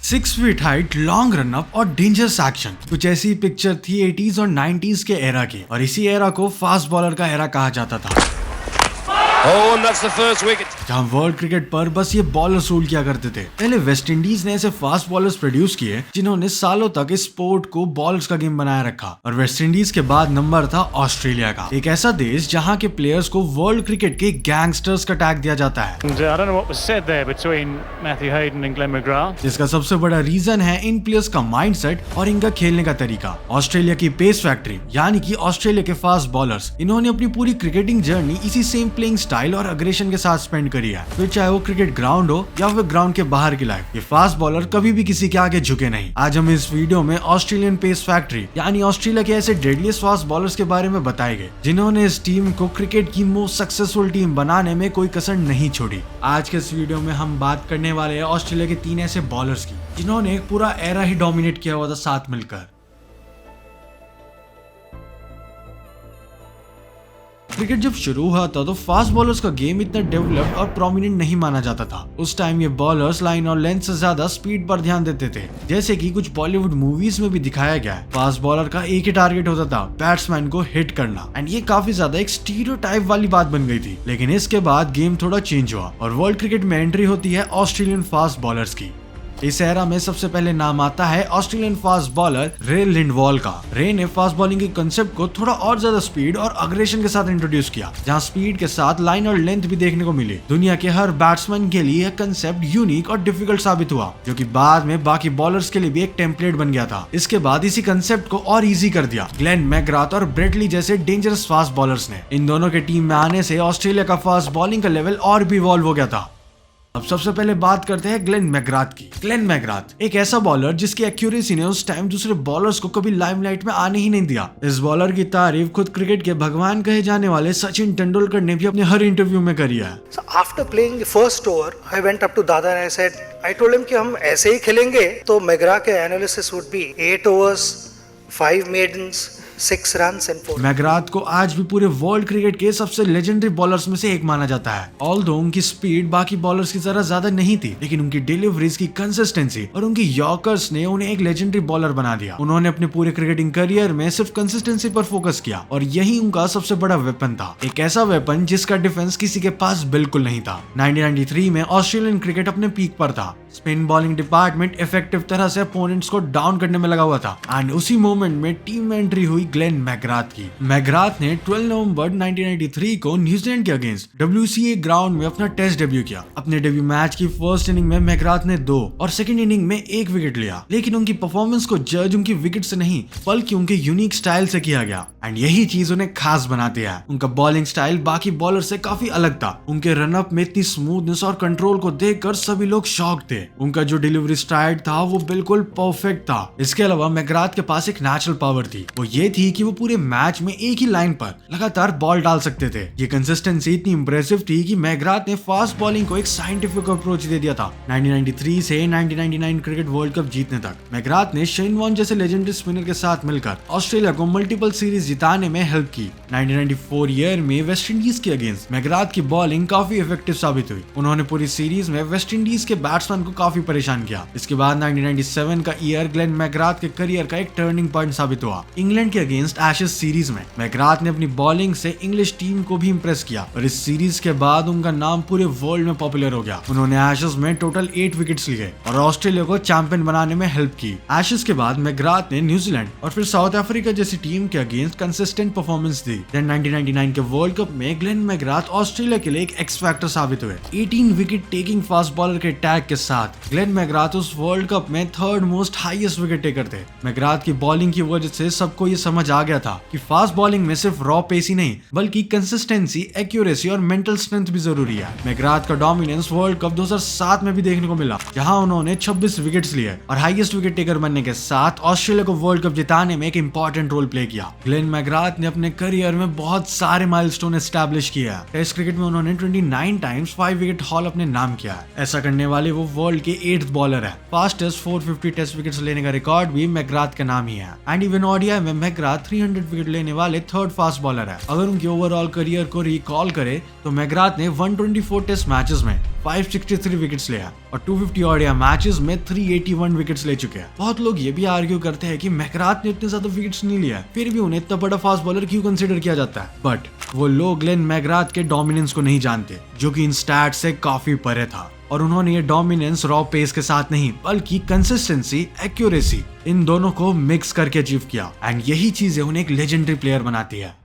6 feet height, long run up और dangerous action, कुछ ऐसी पिक्चर थी 80s और 90s के एरा की, और इसी एरा को फास्ट बॉलर का एरा कहा जाता था। Oh, and that's the first wicket. जहाँ वर्ल्ड क्रिकेट पर बस ये बॉलर्स रूल किया करते थे। पहले वेस्ट इंडीज ने ऐसे फास्ट बॉलर्स प्रोड्यूस किए जिन्होंने सालों तक इस स्पोर्ट को बॉलर्स का गेम बनाए रखा, और वेस्ट इंडीज के बाद नंबर था ऑस्ट्रेलिया का, एक ऐसा देश जहाँ के प्लेयर्स को वर्ल्ड क्रिकेट के गैंगस्टर्स का टैग दिया जाता है। I don't know what was said there between Matthew Hayden and Glenn McGrath. इसका सबसे बड़ा रीजन है इन प्लेयर्स का माइंडसेट और इनका खेलने का तरीका। ऑस्ट्रेलिया की पेस फैक्ट्री यानी कि ऑस्ट्रेलिया के फास्ट बॉलर्स, इन्होंने अपनी पूरी क्रिकेटिंग जर्नी इसी सेम प्लेइंग स्टाइल और अग्रेशन के साथ स्पेंड करी है, फिर चाहे वो क्रिकेट ग्राउंड हो या फिर ग्राउंड के बाहर की लाइफ। ये फास्ट बॉलर कभी भी किसी के आगे झुके नहीं। आज हम इस वीडियो में ऑस्ट्रेलियन पेस फैक्ट्री यानी ऑस्ट्रेलिया के ऐसे डेडलीस्ट फास्ट बॉलर्स के बारे में बताएंगे जिन्होंने इस टीम को क्रिकेट की मोस्ट सक्सेसफुल टीम बनाने में कोई कसर नहीं छोड़ी। आज के इस वीडियो में हम बात करने वाले हैं ऑस्ट्रेलिया के 3 ऐसे बॉलर्स की जिन्होंने एक पूरा एरा ही डोमिनेट किया हुआ था साथ मिलकर। क्रिकेट जब शुरू हुआ था तो फास्ट बॉलर्स का गेम इतना डेवलप्ड और प्रोमिनेंट नहीं माना जाता था। उस टाइम ये बॉलर्स लाइन और लेंथ से ज्यादा स्पीड पर ध्यान देते थे, जैसे कि कुछ बॉलीवुड मूवीज में भी दिखाया गया है। फास्ट बॉलर का एक ही टारगेट होता था, बैट्समैन को हिट करना, एंड ये काफी ज्यादा एक स्टीरियोटाइप वाली बात बन गई थी। लेकिन इसके बाद गेम थोड़ा चेंज हुआ और वर्ल्ड क्रिकेट में एंट्री होती है ऑस्ट्रेलियन फास्ट बॉलर्स की। इस एरा में सबसे पहले नाम आता है ऑस्ट्रेलियन फास्ट बॉलर रे लिंडवॉल का। रे ने फास्ट बॉलिंग के कंसेप्ट को थोड़ा और ज्यादा स्पीड और अग्रेशन के साथ इंट्रोड्यूस किया, जहां स्पीड के साथ लाइन और लेंथ भी देखने को मिली। दुनिया के हर बैट्समैन के लिए यह कंसेप्ट यूनिक और डिफिकल्ट साबित हुआ, जो कि बाद में बाकी बॉलर्स के लिए भी एक टेम्पलेट बन गया था। इसके बाद इसी कंसेप्ट को और इजी कर दिया ग्लेन मैकग्राथ और ब्रेट ली जैसे डेंजरस फास्ट बॉलर्स ने। इन दोनों के टीम में आने से ऑस्ट्रेलिया का फास्ट बॉलिंग का लेवल और भी इवॉल्व हो गया था। अब सबसे पहले बात करते हैं ग्लेन मैकग्राथ की। ग्लेन मैकग्राथ एक ऐसा बॉलर जिसकी एक्यूरेसी ने उस टाइम दूसरे बॉलर्स को कभी लाइमलाइट में आने ही नहीं दिया। इस बॉलर की तारीफ खुद क्रिकेट के भगवान कहे जाने वाले सचिन तेंदुलकर ने भी अपने हर इंटरव्यू में करी है। So after playing the first over, I went up to Dada and I said, I told him कि हम ऐसे ही खेलेंगे तो मैकग्रा के analysis would be 8 overs, 5 maidens, 6 runs and 4। McGrath को आज भी पूरे वर्ल्ड क्रिकेट के सबसे लेजेंडरी बॉलर्स में से एक माना जाता है। ऑल्दो उनकी स्पीड बाकी बॉलर्स की तरह ज्यादा नहीं थी, लेकिन उनकी डिलीवरीज की कंसिस्टेंसी और उनकी यॉर्कर्स ने उन्हें एक लेजेंडरी बॉलर बना दिया। उन्होंने अपने पूरे क्रिकेटिंग करियर में सिर्फ कंसिस्टेंसी पर फोकस किया, और यही उनका सबसे बड़ा वेपन था, एक ऐसा वेपन जिसका डिफेंस किसी के पास बिल्कुल नहीं था। 1993 में ऑस्ट्रेलियन क्रिकेट अपने पीक पर था। स्पिन बॉलिंग डिपार्टमेंट इफेक्टिव तरह से अपोनेंट्स को डाउन करने में लगा हुआ था, एंड उसी मोमेंट में टीम में एंट्री हुई ग्लेन मैकग्राथ की। मैकग्राथ ने 12 नवंबर 1993 को न्यूजीलैंड के अगेंस्ट WCA ग्राउंड में अपना टेस्ट डेब्यू किया। अपने डेब्यू मैच की फर्स्ट इनिंग में मैकग्राथ ने 2 और सेकंड इनिंग में 1 विकेट लिया, लेकिन उनकी परफॉर्मेंस को जज उनकी विकेट से नहीं बल्कि उनके यूनिक स्टाइल से किया गया, एंड यही चीज उन्हें खास बनाती है। उनका बॉलिंग स्टाइल बाकी बॉलर से काफी अलग था। उनके रनअप में इतनी स्मूथनेस और कंट्रोल को देखकर सभी लोग शॉक थे। उनका जो डिलीवरी स्टाइल था वो बिल्कुल परफेक्ट था। इसके अलावा मैकग्राथ के पास एक नेचुरल पावर थी, वो ये थी कि वो पूरे मैच में एक ही लाइन पर लगातार बॉल डाल सकते थे। ये कंसिस्टेंसी इतनी इंप्रेसिव थी कि मैकग्राथ ने फास्ट बॉलिंग को एक साइंटिफिक अप्रोच दे दिया था। 1993 से 1999 क्रिकेट वर्ल्ड कप जीतने तक मैकग्राथ ने शेन वॉर्न जैसे लेजेंडरी स्पिनर के साथ मिलकर ऑस्ट्रेलिया को मल्टीपल सीरीज जिताने में हेल्प की। 1994 ईयर में वेस्ट इंडीज के अगेंस्ट मैकग्राथ की बॉलिंग काफी इफेक्टिव साबित हुई। उन्होंने पूरी सीरीज में वेस्ट इंडीज के बैट्समैन को काफी परेशान किया। इसके बाद 1997 का ईयर ग्लेन मैकग्राथ के करियर का एक टर्निंग पॉइंट साबित हुआ। इंग्लैंड के अगेंस्ट एशेज सीरीज में मैकग्राथ ने अपनी बॉलिंग से इंग्लिश टीम को भी इंप्रेस किया, और इस सीरीज के बाद उनका नाम पूरे वर्ल्ड में पॉपुलर हो गया। उन्होंने एशेज में टोटल 8 विकेट्स लिए और ऑस्ट्रेलिया को चैंपियन बनाने में हेल्प की। एशेज के बाद मैकग्राथ ने न्यूजीलैंड और फिर साउथ अफ्रीका जैसी टीम के अगेंस्ट कंसिस्टेंट परफॉर्मेंस दी। 1999 के वर्ल्ड कप में ग्लेन मैकग्राथ ऑस्ट्रेलिया के लिए एक एक्स फैक्टर साबित हुए। 18 विकेट टेकिंग फास्ट बॉलर के टैग के साथ ग्लेन मैकग्राथ उस वर्ल्ड कप में 3rd most highest wicket taker थे। मैकग्राथ की बॉलिंग की वजह से सबको ये समझ आ गया था कि फास्ट बॉलिंग में सिर्फ रॉ पेस ही नहीं बल्कि कंसिस्टेंसी, एक्यूरेसी और मेंटल स्ट्रेंथ भी जरूरी है। मैकग्राथ का डोमिनेंस वर्ल्ड कप 2007 में भी देखने को मिला, जहां उन्होंने 26 विकेट्स लिए और हाईएस्ट विकेट टेकर बनने के साथ ऑस्ट्रेलिया को वर्ल्ड कप जिताने में एक इंपॉर्टेंट रोल प्ले किया। ग्लेन मैकग्राथ ने अपने करियर में बहुत सारे माइलस्टोन एस्टैब्लिश किया है। टेस्ट क्रिकेट में उन्होंने 29 टाइम्स 5 विकेट हॉल अपने नाम किया है। ऐसा करने वाले वो वर्ल्ड के 8th बॉलर है। फास्टेस्ट 450 टेस्ट विकेट्स लेने का रिकॉर्ड भी मैकग्राथ का नाम ही है, एंड इवन ओडीआई में मैकग्राथ 300 विकेट लेने वाले 3rd फास्ट बॉलर है। अगर उनके ओवरऑल करियर को रिकॉल करे तो मैकग्राथ ने 124 टेस्ट मैचेस में 563 विकेट्स लिया। और 250 ओडीआई मैचेस में 381 विकेट्स ले चुके हैं। बहुत लोग ये भी आर्ग्यू करते हैं कि मैकग्राथ ने इतने ज्यादा विकेट्स नहीं लिया, फिर भी उन्हें इतना बड़ा फास्ट बॉलर क्यों कंसिडर किया जाता है। बट वो लोग ग्लेन मैकग्राथ के डोमिनेंस को नहीं जानते, जो कि इन स्टैट से काफी परे था। और उन्होंने ये डोमिनेंस रॉ पेस के साथ नहीं, बल्कि कंसिस्टेंसी, एक्यूरेसी, इन दोनों को मिक्स करके अचीव किया। एंड यही चीजें उन्हें एक लेजेंडरी प्लेयर बनाती है।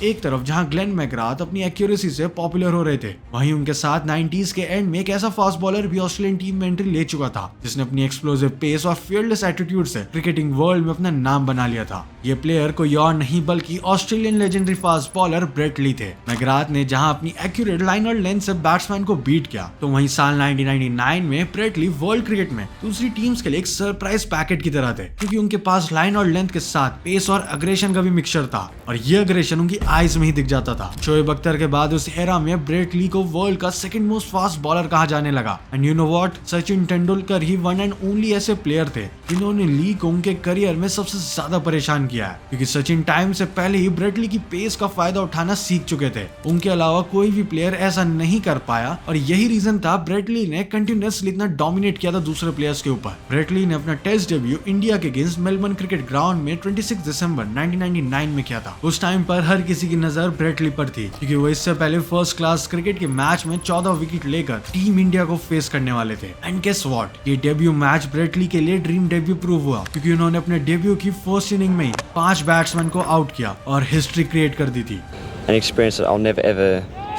एक तरफ जहां ग्लेन मैकग्राथ अपनी एक्यूरेसी से पॉपुलर हो रहे थे, वहीं उनके साथ 90s के एंड में एक ऐसा फास्ट बॉलर भी ऑस्ट्रेलियन टीम में एंट्री ले चुका था, जिसने अपनी एक्सप्लोसिव पेस और फील्डलेस एटीट्यूड से क्रिकेटिंग वर्ल्ड में अपना नाम बना लिया था। ये प्लेयर कोई और नहीं बल्कि Australian legendary fast bowler Brett Lee थे। मैकग्राथ ने जहां अपनी एक्यूरेट लाइन और लेंथ से बैट्समैन को बीट किया, तो वहीं साल 1999 में ब्रेट ली वर्ल्ड क्रिकेट में दूसरी टीम्स के लिए एक सरप्राइज पैकेट की तरह थे, क्योंकि उनके पास लाइन और लेंथ के साथ पेस और अग्रेशन का भी मिक्सचर था, और ये अग्रेशन उनकी आईज में ही दिख जाता था। शोएब अख्तर के बाद उस एरा में ब्रेट ली को वर्ल्ड का सेकंड मोस्ट फास्ट बॉलर कहा जाने लगा। And you know what, Sachin Tendulkar he one and only ऐसे प्लेयर थे जिन्होंने ली को उनके करियर में सबसे ज्यादा परेशान किया है, क्योंकि सचिन टाइम से पहले ही ब्रेट ली की पेस का फायदा उठाना सीख चुके थे। उनके अलावा कोई भी प्लेयर ऐसा नहीं कर पाया, और यही रीजन था ब्रेट ली ने कंटिन्यूअसली इतना डोमिनेट किया था दूसरे प्लेयर्स के ऊपर। ब्रेट ली ने अपना टेस्ट डेब्यू इंडिया के अगेंस्ट मेलबर्न क्रिकेट ग्राउंड में 26 दिसंबर 1999 में किया था। उस टाइम पर हर किसी की नजर ब्रेट ली पर थी, क्योंकि वो इससे पहले फर्स्ट क्लास क्रिकेट के मैच में 14 विकेट लेकर टीम इंडिया को फेस करने वाले थे। एंड गेस व्हाट, ये डेब्यू मैच ब्रेट ली के लिए ड्रीम डेब्यू प्रूव हुआ, क्योंकि उन्होंने अपने डेब्यू की फर्स्ट इनिंग में ही 5 बैट्समैन को आउट किया और हिस्ट्री क्रिएट कर दी थी। An experience that I'll never ever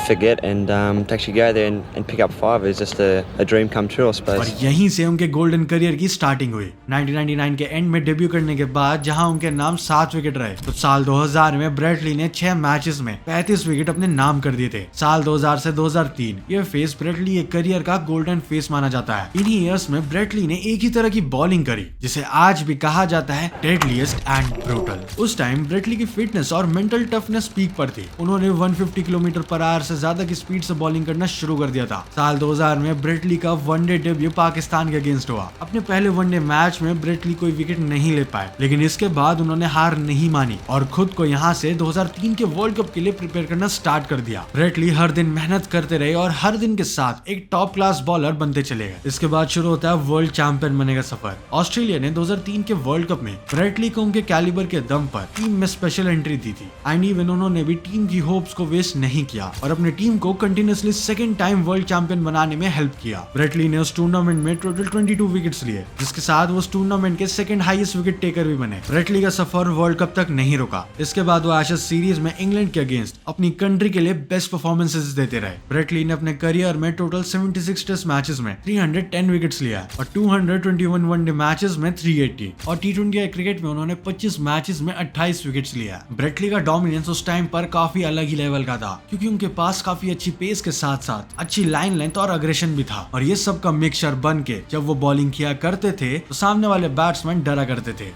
forget, and to actually go there and pick up 5 is just a dream come true, I suppose. और यहीं से उनके गोल्डन करियर की स्टार्टिंग हुई। 1999 के एंड में डेब्यू करने के बाद जहां उनके नाम 7 विकेट रहे, तो साल 2000 में ब्रेट ली ने 6 मैचेस में 35 विकेट अपने नाम कर दिए थे। साल 2000 से 2003 ये फेस ब्रेट ली के करियर का गोल्डन फेस माना जाता है। इन्हीं ईयर्स में ब्रेट ली ने एक ही तरह की बॉलिंग करी, जिसे आज भी कहा जाता है डेडलीस्ट एंड ब्रूटल। उस टाइम ब्रेट ली की फिटनेस और मेंटल टफनेस पीक पर थी। उन्होंने 150 किलोमीटर पर आवर से ज्यादा की स्पीड से बॉलिंग करना शुरू कर दिया था। साल 2000 में ब्रेट ली का वनडे डेब्यू पाकिस्तान के अगेंस्ट हुआ। अपने पहले वनडे मैच में ब्रेट ली कोई विकेट नहीं ले पाए, लेकिन इसके बाद उन्होंने हार नहीं मानी और खुद को यहां से 2003 के वर्ल्ड कप के लिए प्रिपेयर करना स्टार्ट कर दिया। ब्रेट ली हर दिन मेहनत करते रहे और हर दिन के साथ एक टॉप क्लास बॉलर बनते चले गए। इसके बाद शुरू होता है वर्ल्ड चैंपियन बनने का सफर। ऑस्ट्रेलिया ने 2003 के वर्ल्ड कप में ब्रेट ली को उनके कैलिबर के दम पर टीम में स्पेशल एंट्री दी थी। एंड इवन उन्होंने भी टीम की होप्स को वेस्ट नहीं किया और अपनी टीम को continuously second time world champion बनाने में हेल्प किया। ब्रेट ली ने उस टूर्नामेंट में टोटल 22 विकेट्स लिए, जिसके साथ वो उस टूर्नामेंट के सेकंड हाईएस्ट विकेट टेकर भी बने। ब्रेट ली का सफर वर्ल्ड कप तक नहीं रुका। इसके बाद वो एशेज सीरीज में इंग्लैंड के अगेंस्ट अपनी कंट्री के लिए बेस्ट परफॉर्मेंसेस देते रहे। ब्रेट ली ने अपने करियर में टोटल 76 टेस्ट मैचेस में 310 विकेट्स लिया और 221 वनडे मैचेस में 380 और T20 क्रिकेट में उन्होंने 25 मैचेस में 28 विकेट्स लिया। ब्रेट ली का डोमिनेंस उस टाइम पर काफी अलग ही लेवल का था, क्योंकि उनके पास काफी अच्छी पेस के साथ साथ अच्छी लाइन लेंथ और अग्रेशन भी था, और ये सब का मिक्सचर बन के जब वो बॉलिंग किया करते थे तो सामने वाले बैट्समैन डरा करते थे।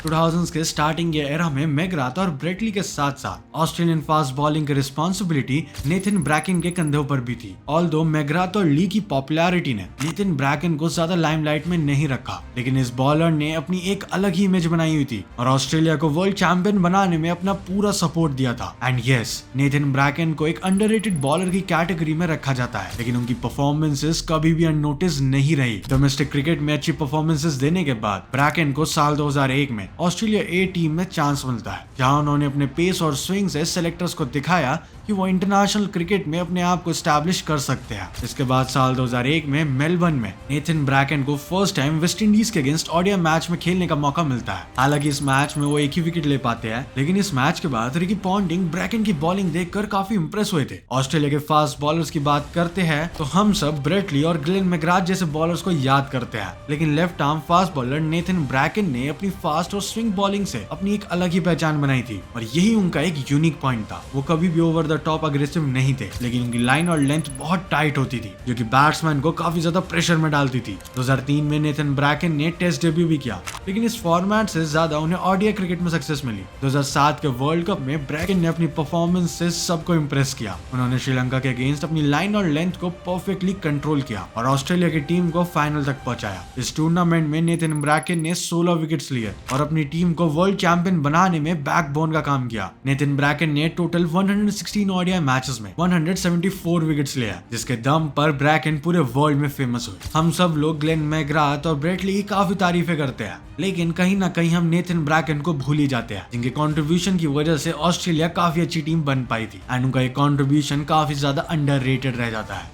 2000s के स्टार्टिंग ये एरा में मैकग्राथ और ब्रेट ली के साथ साथ ऑस्ट्रेलियन फास्ट बॉलिंग की रिस्पॉन्सिबिलिटी नेथन ब्रैकन के कंधों पर भी थी। ऑल्दो मैकग्राथ और ली की पॉपुलैरिटी ने नेथन ब्रैकन को ज्यादा लाइमलाइट में नहीं रखा, लेकिन इस बॉलर ने अपनी एक अलग ही इमेज बनाई हुई थी और ऑस्ट्रेलिया को वर्ल्ड चैंपियन बनाने में अपना पूरा सपोर्ट दिया था। एंड यस, नेथन ब्रैकन को एक अंडररेटेड बॉलर की कैटेगरी में रखा जाता है, लेकिन उनकी परफॉर्मेंसेस कभी भी अननोटिस नहीं रही। डोमेस्टिक क्रिकेट में अच्छी परफॉर्मेंसेस देने के बाद ब्रैकन को साल 2001 में ऑस्ट्रेलिया ए टीम में चांस मिलता है, जहां उन्होंने अपने पेस और स्विंग से सेलेक्टर्स को दिखाया कि वो इंटरनेशनल क्रिकेट में अपने आप को स्टैब्लिश कर सकते हैं। इसके बाद साल 2001 में मेलबर्न में नेथन ब्रैकन को फर्स्ट टाइम वेस्ट इंडीज के अगेंस्ट ओडीआई मैच में खेलने का मौका मिलता है। हालांकि इस मैच में वो एक ही विकेट ले पाते हैं, लेकिन इस मैच के बाद रिकी पॉन्टिंग ब्रैकन की बॉलिंग देखकर काफी इंप्रेस हुए थे। ऑस्ट्रेलिया के फास्ट बॉलर्स की बात करते हैं तो हम सब ब्रेट ली और ग्लेन मैकग्राथ जैसे बॉलर्स को याद करते हैं, लेकिन left arm fast bowler Nathan Bracon ने अपनी फास्ट और स्विंग बॉलिंग से अपनी एक अलग ही पहचान बनाई थी, और यही उनका एक यूनिक पॉइंट था। वो कभी भी ओवर द टॉप अग्रेसिव नहीं थे, लेकिन उनकी लाइन और लेंथ बहुत टाइट होती थी, जो कि बैट्समैन को काफी ज्यादा प्रेशर में डालती थी। 2003 में नेथन ब्रैकन ने टेस्ट डेब्यू भी किया, लेकिन इस फॉर्मेट से ज्यादा उन्हें ओडीआई क्रिकेट में सक्सेस मिली। 2007 के वर्ल्ड कप में ब्रैकन ने अपनी परफॉर्मेंस से सबको इंप्रेस किया। उन्होंने श्रीलंका के अगेंस्ट अपनी लाइन और लेंथ को परफेक्टली कंट्रोल किया और ऑस्ट्रेलिया की टीम को फाइनल तक पहुंचाया। इस टूर्नामेंट में नेथन ब्रैकन ने 16 विकेट्स लिए और अपनी टीम को वर्ल्ड चैंपियन बनाने में बैकबोन का काम किया। नेथन ब्रैकन ने टोटल 169 16 ओडीआई मैचेस में 174 विकेट्स लिया, जिसके दम पर ब्रैकेन पूरे वर्ल्ड में फेमस हुए। हम सब लोग ग्लेन मैकग्राथ और ब्रेट ली की काफी तारीफें करते हैं, लेकिन कहीं ना कहीं हम नेथन ब्रैकेन को भूल ही जाते हैं, जिनके कंट्रीब्यूशन की वजह से ऑस्ट्रेलिया काफी अच्छी टीम बन पाई थी एंड उनका ये कंट्रीब्यूशन काफी ज्यादा अंडररेटेड रह जाता है।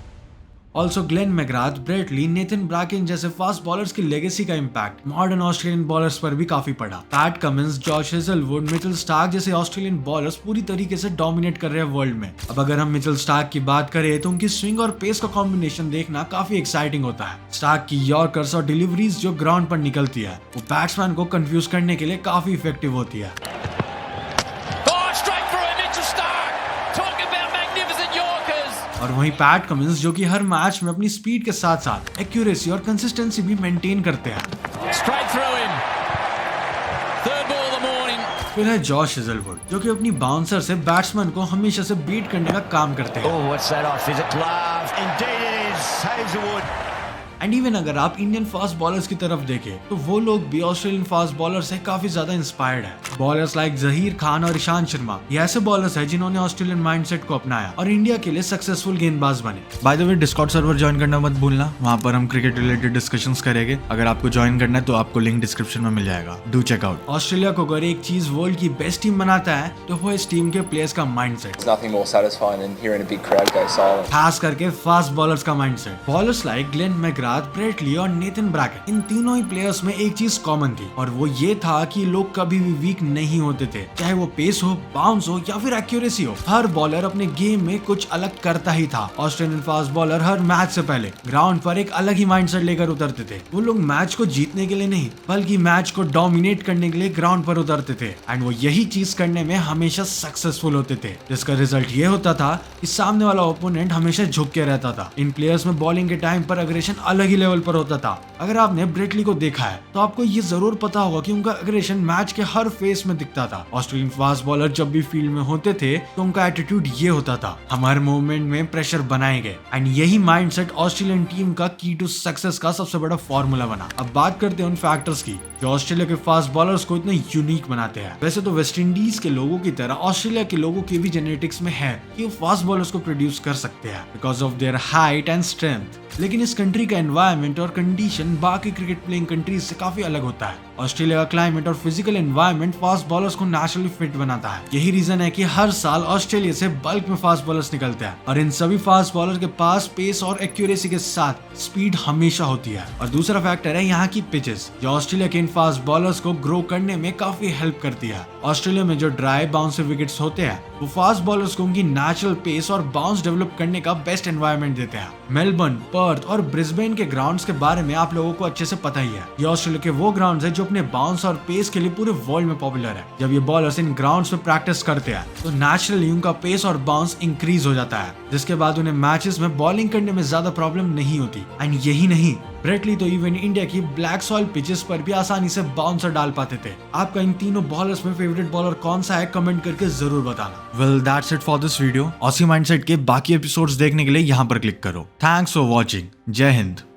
Also Glenn McGrath, Brett Lee, Nathan Bracken जैसे फास्ट बॉलर्स की लेगेसी का इम्पैक्ट मॉडर्न ऑस्ट्रेलियन बॉलर्स पर भी काफी पड़ा। Pat Cummins, Josh Hazlewood, Mitchell Starc जैसे ऑस्ट्रेलियन बॉलर्स पूरी तरीके से डोमिनेट कर रहे हैं वर्ल्ड में। अब अगर हम मिचेल स्टार्क की बात करें तो उनकी स्विंग और पेस का कॉम्बिनेशन देखना काफी एक्साइटिंग होता है। स्टार्क की यॉर्कर्स और डिलीवरीज जो ग्राउंड पर निकलती है वो बैट्समैन को कंफ्यूज करने के लिए काफी इफेक्टिव होती है। और वहीं पैट कमिंस जो कि हर मैच में अपनी स्पीड के साथ साथ एक्यूरेसी और कंसिस्टेंसी भी मेंटेन करते हैं। फिर है जॉश हेजलवुड जो कि अपनी बाउंसर से बैट्समैन को हमेशा से बीट करने का काम करते हैं। एंड इवन अगर आप इंडियन फास्ट बॉलर्स की तरफ देखें तो वो लोग भी ऑस्ट्रेलियन फास्ट बॉलर से काफी ज्यादा इंस्पायर्ड है। बॉलर्स लाइक जहीर खान और ईशान शर्मा ये ऐसे बॉलर्स हैं जिन्होंने ऑस्ट्रेलियन माइंडसेट को अपनाया और इंडिया के लिए सक्सेसफुल गेंदबाज बने। By the way, Discord server join करना मत भूलना, वहाँ पर हम क्रिकेट रिलेटेड डिस्कशंस करेंगे। अगर आपको ज्वाइन करना है तो आपको लिंक डिस्क्रिप्शन में मिल जाएगा, डू चेक आउट। ऑस्ट्रेलिया को अगर एक चीज वर्ल्ड की बेस्ट टीम बनाता है तो वो इस टीम के प्लेयर्स का माइंडसेट, खास करके फास्ट बॉलर्स का mindset. Bowlers like Glenn McGrath, Brett Lee और नेथन ब्रैकेन, इन तीनों ही प्लेयर्स में एक चीज कॉमन थी और वो ये था कि लोग कभी भी वीक नहीं होते थे, चाहे वो पेस हो, बाउंस हो या फिर एक्यूरेसी हो। हर बॉलर अपने गेम में कुछ अलग करता ही था। ऑस्ट्रेलियन फास्ट बॉलर हर मैच से पहले ग्राउंड पर एक अलग ही माइंडसेट लेकर उतरते थे। वो लोग मैच को जीतने के लिए नहीं बल्कि मैच को डोमिनेट करने के लिए ग्राउंड पर उतरते थे एंड वो यही चीज करने में हमेशा सक्सेसफुल होते थे, जिसका रिजल्ट ये होता था कि सामने वाला ओपोनेंट हमेशा झुक के रहता था। इन प्लेयर्स में बॉलिंग के टाइम पर अग्रेशन अलग ही लेवल पर होता था। अगर आपने ब्रेट ली को देखा है तो आपको ये जरूर पता होगा कि उनका अग्रेशन मैच के हर फेस में दिखता था। ऑस्ट्रेलियन फास्ट बॉलर जब भी फील्ड में होते थे तो उनका एटीट्यूड ये होता था, हमारे मूवमेंट में प्रेशर बनाएंगे एंड यही माइंडसेट ऑस्ट्रेलियन टीम का की टू सक्सेस का सबसे बड़ा फॉर्मूला बना। अब बात करते हैं उन फैक्टर्स की जो ऑस्ट्रेलिया के फास्ट बॉलर्स को इतने यूनिक बनाते हैं। वैसे तो वेस्ट इंडीज के लोगों की तरह ऑस्ट्रेलिया के लोगों की भी जेनेटिक्स में है कि वो फास्ट बॉलर्स को प्रोड्यूस कर सकते हैं because of their height and strength, लेकिन इस कंट्री का एनवायरनमेंट और कंडीशन बाकी क्रिकेट प्लेइंग कंट्रीज से काफी अलग होता है। ऑस्ट्रेलिया का क्लाइमेट और फिजिकल एनवायरनमेंट फास्ट बॉलर्स को नेचुरली फिट बनाता है। यही रीजन है कि हर साल ऑस्ट्रेलिया से बल्क में फास्ट बॉलर्स निकलते हैं और इन सभी फास्ट बॉलर के पास पेस और एक्यूरेसी के साथ स्पीड हमेशा होती है। और दूसरा फैक्टर है यहाँ की पिचेस जो ऑस्ट्रेलिया के इन फास्ट बॉलर्स को ग्रो करने में काफी हेल्प करती है। ऑस्ट्रेलिया में जो ड्राई बाउंस विकेट्स होते हैं वो फास्ट बॉलर्स को उनकी नेचुरल पेस और बाउंस डेवलप करने का बेस्ट एनवायरनमेंट देते हैं। मेलबर्न, पर्थ और ब्रिस्बेन के ग्राउंड्स के बारे में आप लोगों को अच्छे से पता ही है। ये ऑस्ट्रेलिया के वो ग्राउंड्स हैं जो अपने बाउंस और पेस के लिए पूरे वर्ल्ड में पॉपुलर है। जब ये बॉलर्स इन ग्राउंड्स पे प्रैक्टिस करते हैं तो नेचुरली उनका पेस और बाउंस इंक्रीज हो जाता है, जिसके बाद उन्हें मैचेस में बॉलिंग करने में ज्यादा प्रॉब्लम नहीं होती। एंड यही नहीं, ब्रेट ली तो इवन इंडिया की ब्लैक सॉइल पिचेस पर भी आसानी से बाउंसर डाल पाते थे। आपका इन तीनों बॉलर्स में फेवरेट बॉलर कौन सा है कमेंट करके जरूर बताना। Well that's it for this video. Aussie mindset के बाकी एपिसोड्स देखने के लिए यहाँ पर क्लिक करो। Thanks for watching. जय हिंद।